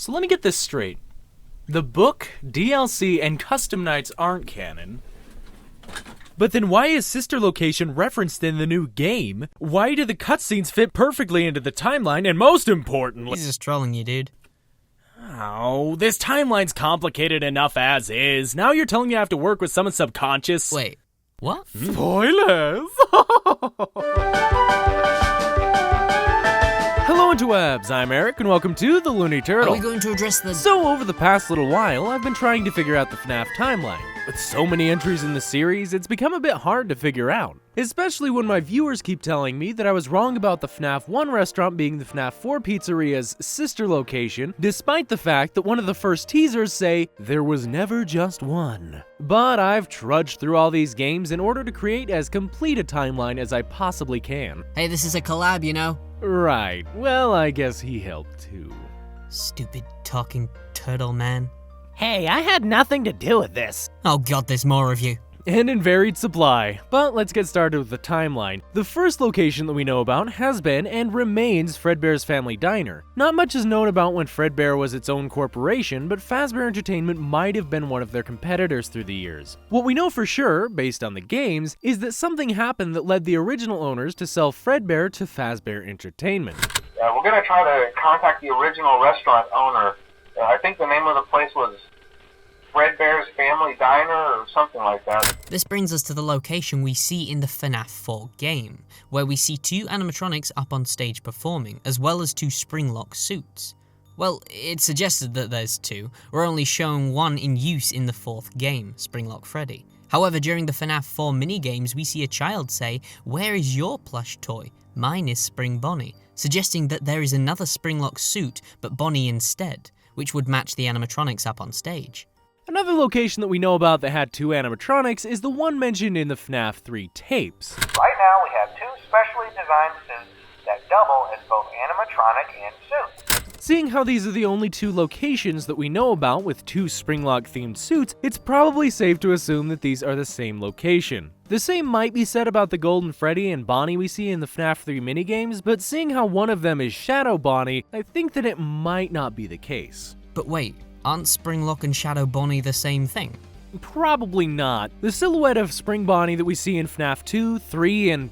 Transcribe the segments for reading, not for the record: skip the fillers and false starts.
So let me get this straight. The book, DLC, and custom nights aren't canon. But then why is sister location referenced in the new game? Why do the cutscenes fit perfectly into the timeline? And most importantly... He's just trolling you, dude. Oh, this timeline's complicated enough as is. Now you're telling me I have to work with someone's subconscious? Wait, what? Spoilers! Hello interwebs, I'm Eric, and welcome to TheLooneyTurtle. Are we going to address the... So over the past little while, I've been trying to figure out the Fnaf timeline. With so many entries in the series, it's become a bit hard to figure out. Especially when my viewers keep telling me that I was wrong about the Fnaf 1 restaurant being the Fnaf 4 pizzeria's sister location, despite the fact that one of the first teasers say, there was never just one. But I've trudged through all these games in order to create as complete a timeline as I possibly can. Hey, this is a collab, you know? Right, well, I guess he helped too. Stupid talking turtle man. Hey, I had nothing to do with this. Oh god, there's more of you. And in varied supply. But let's get started with the timeline. The first location that we know about has been and remains Fredbear's family diner. Not much is known about when Fredbear was its own corporation, but Fazbear Entertainment might have been one of their competitors through the years. What we know for sure, based on the games, is that something happened that led the original owners to sell Fredbear to Fazbear Entertainment. We're going to try to contact the original restaurant owner. I think the name of the place was Fredbear's Family Diner or something like that. This brings us to the location we see in the Fnaf 4 game, where we see two animatronics up on stage performing, as well as two Springlock suits. Well, it's suggested that there's two. We're only showing one in use in the 4th game, Springlock Freddy. However, during the Fnaf 4 minigames, we see a child say, "Where is your plush toy? Mine is Spring Bonnie," suggesting that there is another Springlock suit, but Bonnie instead, which would match the animatronics up on stage. Another location that we know about that had two animatronics is the one mentioned in the Fnaf 3 tapes. Right now we have two specially designed suits that double as both animatronic and suit. Seeing how these are the only two locations that we know about with two Springlock themed suits, it's probably safe to assume that these are the same location. The same might be said about the Golden Freddy and Bonnie we see in the Fnaf 3 minigames, but seeing how one of them is Shadow Bonnie, I think that it might not be the case. But wait, aren't Springlock and Shadow Bonnie the same thing? Probably not. The silhouette of Spring Bonnie that we see in Fnaf 2, 3, and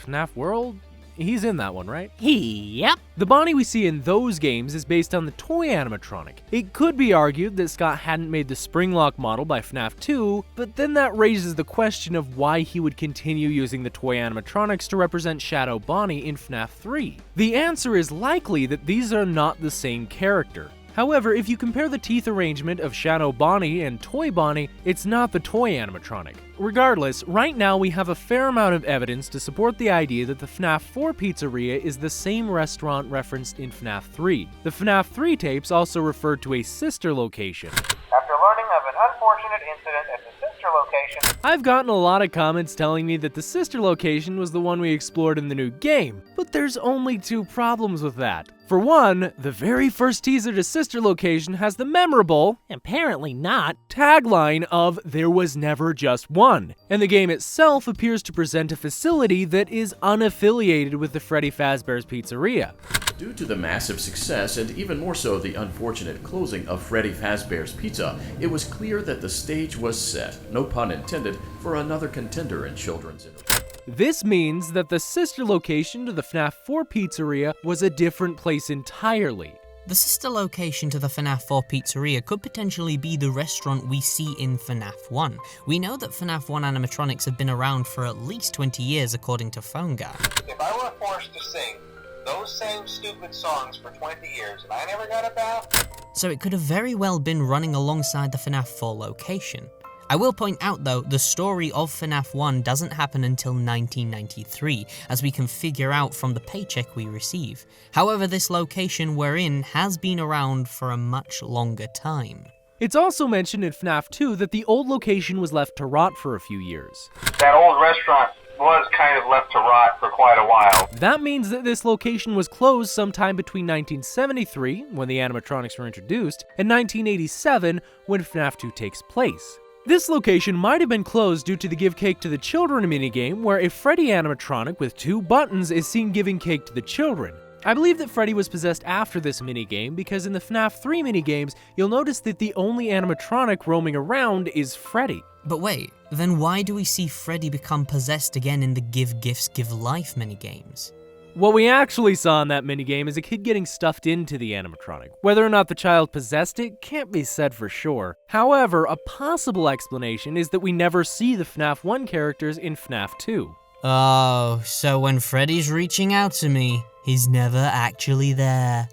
Fnaf World? He's in that one, right? Yep. The Bonnie we see in those games is based on the toy animatronic. It could be argued that Scott hadn't made the Springlock model by Fnaf 2, but then that raises the question of why he would continue using the toy animatronics to represent Shadow Bonnie in Fnaf 3. The answer is likely that these are not the same character. However, if you compare the teeth arrangement of Shadow Bonnie and Toy Bonnie, it's not the toy animatronic. Regardless, right now we have a fair amount of evidence to support the idea that the Fnaf 4 pizzeria is the same restaurant referenced in Fnaf 3. The Fnaf 3 tapes also referred to a sister location. After learning of an unfortunate incident at the sister location, I've gotten a lot of comments telling me that the sister location was the one we explored in the new game, but there's only two problems with that. For one, the very first teaser to sister location has the memorable, Apparently not. tagline of "There was never just one," and the game itself appears to present a facility that is unaffiliated with the Freddy Fazbear's Pizzeria. Due to the massive success, and even more so the unfortunate closing of Freddy Fazbear's Pizza, it was clear that the stage was set, no pun intended, for another contender in children's entertainment. This means that the sister location to the Fnaf 4 pizzeria was a different place entirely. The sister location to the Fnaf 4 pizzeria could potentially be the restaurant we see in Fnaf 1. We know that Fnaf 1 animatronics have been around for at least 20 years according to PhoneGuard. if I were forced to sing those same stupid songs for 20 years and I never got a bath, So it could have very well been running alongside the Fnaf 4 location. I will point out though, the story of Fnaf 1 doesn't happen until 1993, as we can figure out from the paycheck we receive. However, this location we're in has been around for a much longer time. It's also mentioned in Fnaf 2 that the old location was left to rot for a few years. that old restaurant was kind of left to rot for quite a while. That means that this location was closed sometime between 1973, when the animatronics were introduced, and 1987, when Fnaf 2 takes place. This location might have been closed due to the Give Cake to the Children minigame, where a Freddy animatronic with two buttons is seen giving cake to the children. I believe that Freddy was possessed after this minigame because in the Fnaf 3 minigames, you'll notice that the only animatronic roaming around is Freddy. But wait, then why do we see Freddy become possessed again in the Give Gifts, Give Life minigames? What we actually saw in that minigame is a kid getting stuffed into the animatronic. Whether or not the child possessed it can't be said for sure. However, a possible explanation is that we never see the FNAF 1 characters in FNAF 2. Oh, so when Freddy's reaching out to me, he's never actually there.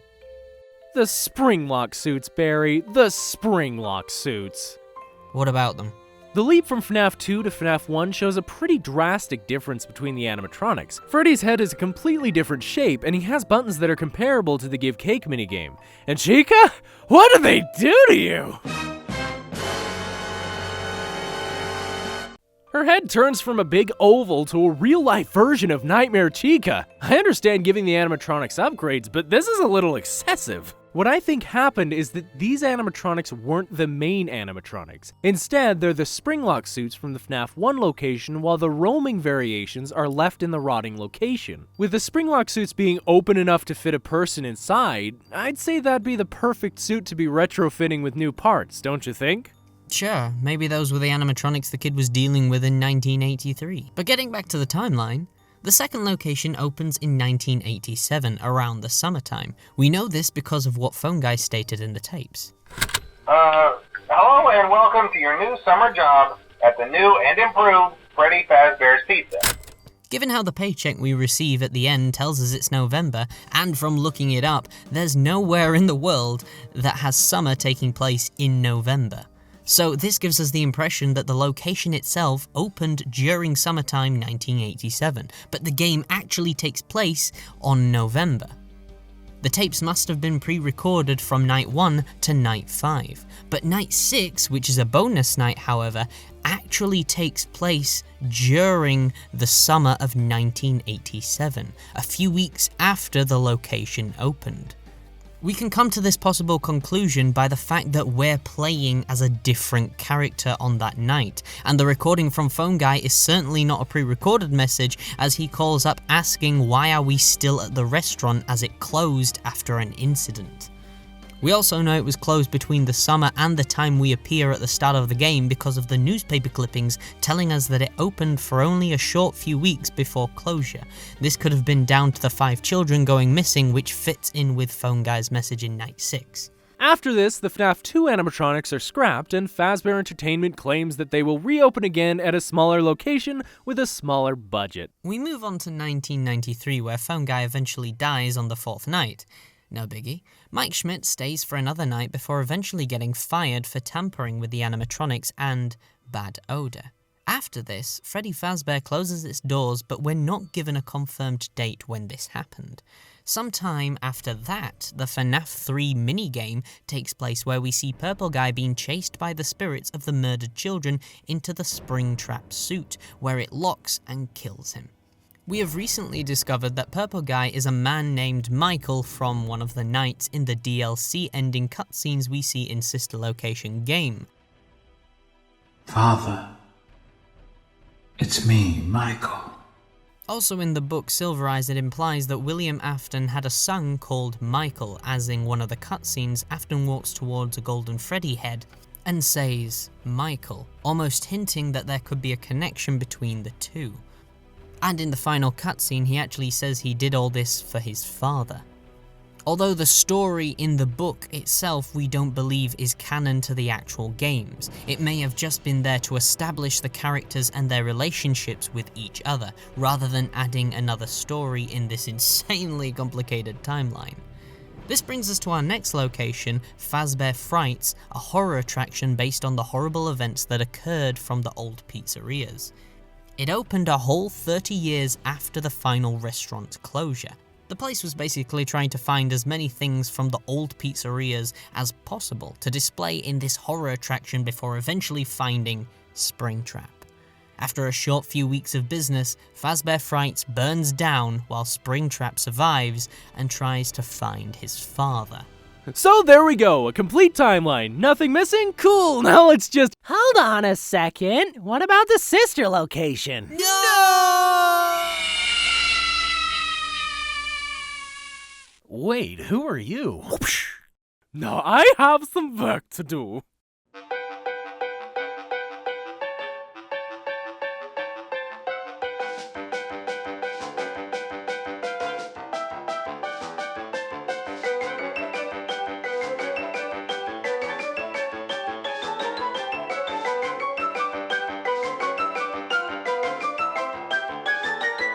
The spring-lock suits, Barry. The spring-lock suits. What about them? The leap from FNAF 2 to FNAF 1 shows a pretty drastic difference between the animatronics. Freddy's head is a completely different shape, and he has buttons that are comparable to the Give Cake minigame. And Chica? What did they do to you? Her head turns from a big oval to a real-life version of Nightmare Chica. I understand giving the animatronics upgrades, but this is a little excessive. What I think happened is that these animatronics weren't the main animatronics. Instead, they're the springlock suits from the FNAF 1 location, while the roaming variations are left in the rotting location. With the springlock suits being open enough to fit a person inside, I'd say that'd be the perfect suit to be retrofitting with new parts, don't you think? Sure, maybe those were the animatronics the kid was dealing with in 1983. But getting back to the timeline, the second location opens in 1987, around the summertime. We know this because of what Phone Guy stated in the tapes. Hello and welcome to your new summer job at the new and improved Freddy Fazbear's Pizza. Given how the paycheck we receive at the end tells us it's November, and from looking it up, there's nowhere in the world that has summer taking place in November. So this gives us the impression that the location itself opened during summertime 1987, but the game actually takes place on November. The tapes must have been pre-recorded from night 1 to night 5, but night 6, which is a bonus night however, actually takes place during the summer of 1987, a few weeks after the location opened. We can come to this possible conclusion by the fact that we're playing as a different character on that night, and the recording from Phone Guy is certainly not a pre-recorded message, as he calls up asking why are we still at the restaurant as it closed after an incident. We also know it was closed between the summer and the time we appear at the start of the game because of the newspaper clippings telling us that it opened for only a short few weeks before closure. This could have been down to the 5 children going missing, which fits in with Phone Guy's message in night 6. After this, the FNAF 2 animatronics are scrapped, and Fazbear Entertainment claims that they will reopen again at a smaller location with a smaller budget. We move on to 1993, where Phone Guy eventually dies on the 4th night. No biggie. Mike Schmidt stays for another night before eventually getting fired for tampering with the animatronics and bad odor. After this, Freddy Fazbear closes its doors, but we're not given a confirmed date when this happened. Sometime after that, the FNAF 3 minigame takes place where we see Purple Guy being chased by the spirits of the murdered children into the Springtrap suit, where it locks and kills him. We have recently discovered that Purple Guy is a man named Michael from one of the nights in the DLC ending cutscenes we see in Sister Location game. Father, it's me, Michael. Also in the book Silver Eyes, it implies that William Afton had a son called Michael, as in one of the cutscenes, Afton walks towards a golden Freddy head and says, Michael, almost hinting that there could be a connection between the two. And in the final cutscene, he actually says he did all this for his father. Although the story in the book itself we don't believe is canon to the actual games. It may have just been there to establish the characters and their relationships with each other, rather than adding another story in this insanely complicated timeline. This brings us to our next location, Fazbear Frights, a horror attraction based on the horrible events that occurred from the old pizzerias. It opened a whole 30 years after the final restaurant's closure. The place was basically trying to find as many things from the old pizzerias as possible to display in this horror attraction before eventually finding Springtrap. After a short few weeks of business, Fazbear Frights burns down while Springtrap survives and tries to find his father. So there we go, a complete timeline. Nothing missing? Cool, now let's just... Hold on a second. What about the sister location? No! Wait, who are you? Now I have some work to do.